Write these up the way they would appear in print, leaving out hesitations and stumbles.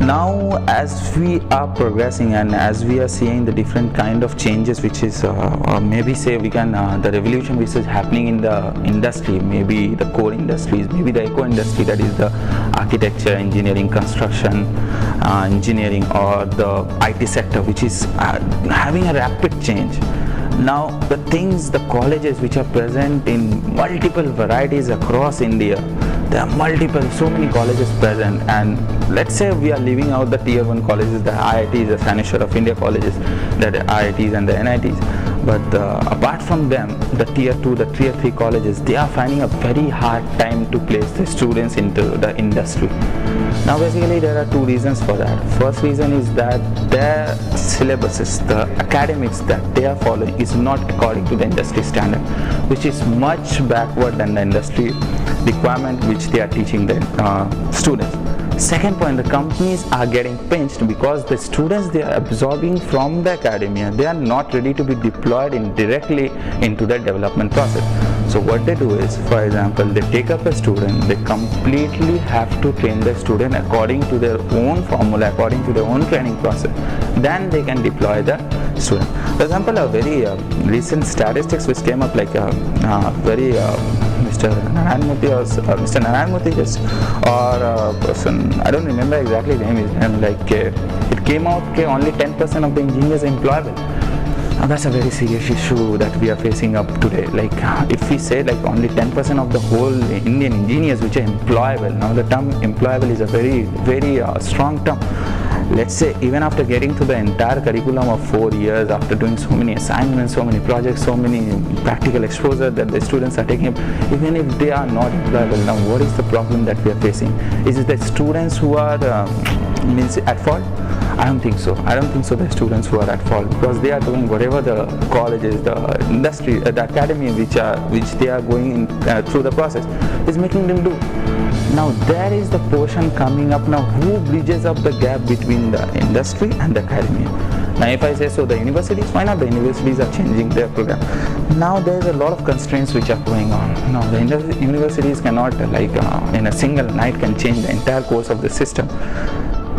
Now as we are progressing and as we are seeing the different kind of changes which is or maybe say we can the revolution which is happening in the industry, maybe the core industries, maybe the eco industry, that is the architecture, engineering, construction, engineering, or the IT sector, which is having a rapid change. Now the things, the colleges which are present in multiple varieties across India, there are multiple, so many colleges present, and let's say we are leaving out the tier 1 colleges, the IITs, the Sanishwar of India colleges, the IITs and the NITs, but apart from them, the tier 2, the tier 3 colleges, they are finding a very hard time to place the students into the industry. Now basically there are two reasons for that. First reason is that their syllabuses, the academics that they are following is not according to the industry standard, which is much backward than the industry requirement which they are teaching the students. Second point, the companies are getting pinched because the students they are absorbing from the academia, they are not ready to be deployed directly into the development process. So what they do is, for example, they take up a student, they completely have to train the student according to their own formula, according to their own training process. Then they can deploy the student. For example, a very recent statistics which came up, like Mr. Narayanmurthy just, or a person, I don't remember exactly the name, it came out only 10% of the engineers are employable. And that's a very serious issue that we are facing up today. Like if we say like only 10% of the whole Indian engineers which are employable, now the term employable is a very strong term. Let's say even after getting to the entire curriculum of 4 years, after doing so many assignments, so many projects, so many practical exposure that the students are taking, even if they are not employable, now what is the problem that we are facing? Is it the students who are at fault? I don't think so. I don't think so the students who are at fault, because they are doing whatever the colleges, the industry, the academy which they are going in, through the process is making them do. Now there is the portion coming up now, who bridges up the gap between the industry and the academia. Now if I say so, the universities, why not? The universities are changing their program. Now there is a lot of constraints which are going on. Now the universities cannot in a single night can change the entire course of the system.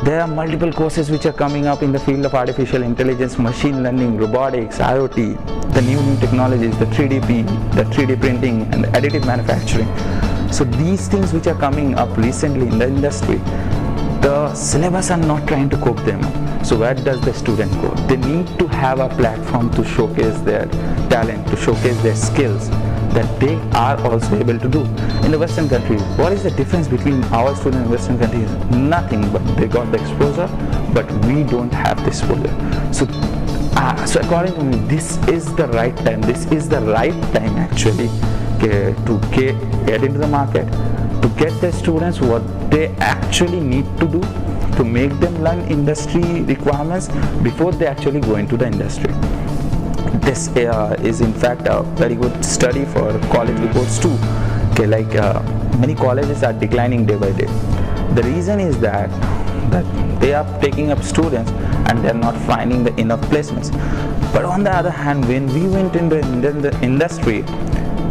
There are multiple courses which are coming up in the field of artificial intelligence, machine learning, robotics, IoT, the new technologies, the 3D printing and the additive manufacturing. So these things which are coming up recently in the industry, the syllabus are not trying to cope them up. So where does the student go? They need to have a platform to showcase their talent, to showcase their skills that they are also able to do. In the Western countries, what is the difference between our students in Western countries? Nothing, but they got the exposure, but we don't have the exposure. So according to me, this is the right time. This is the right time actually to get into the market, to get the students what they actually need to do, to make them learn industry requirements before they actually go into the industry. This is in fact a very good study for college reports too. Many colleges are declining day by day. The reason is that they are taking up students and they are not finding the enough placements. But on the other hand, when we went into the industry,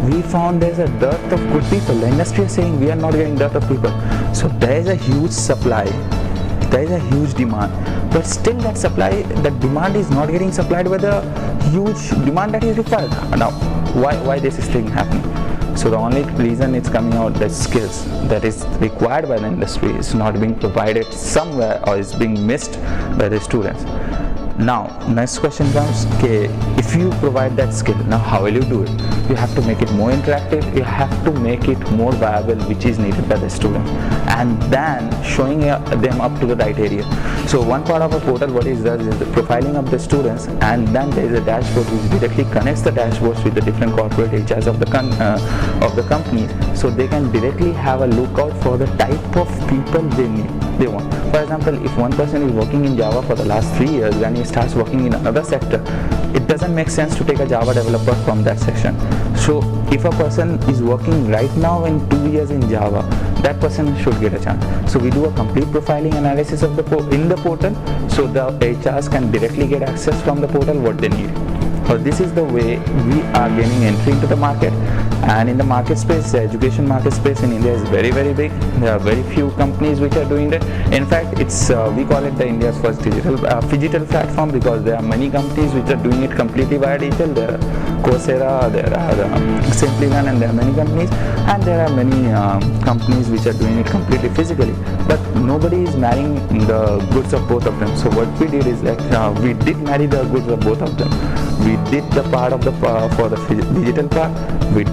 we found there's a dearth of good people. The industry is saying we are not getting dearth of people. So there is a huge supply, there is a huge demand, but still that demand is not getting supplied by the huge demand that is required. Now why this is thing happening? So the only reason it's coming out, that skills that is required by the industry is not being provided somewhere, or is being missed by the students. Now next question comes, if you provide that skill, now how will you do it? You have to make it more interactive, you have to make it more viable, which is needed by the student, and then showing them up to the right area. So one part of a portal, what it does is the profiling of the students, and then there is a dashboard which directly connects the dashboards with the different corporate HRs of the companies, so they can directly have a lookout for the type of people they want. For example, if one person is working in Java for the last 3 years, when he starts working in another sector, it doesn't make sense to take a Java developer from that section. So if a person is working right now in 2 years in Java, that person should get a chance. So we do a complete profiling analysis of in the portal, so the HRs can directly get access from the portal what they need. So this is the way we are gaining entry into the market, And in the market space, the education market space in India is very, very big. There are very few companies which are doing that. In fact, it's we call it the India's first digital platform, because there are many companies which are doing it completely via digital. There are Coursera, there are Simplilearn, and there are many companies, and there are many companies which are doing it completely physically. But nobody is marrying the goods of both of them. So what we did is that we did marry the goods of both of them. We did the part of the for the digital part. We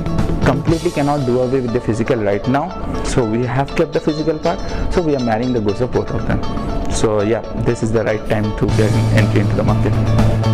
completely cannot do away with the physical right now, so we have kept the physical part, so we are marrying the goods of both of them. So yeah, this is the right time to get entry into the market.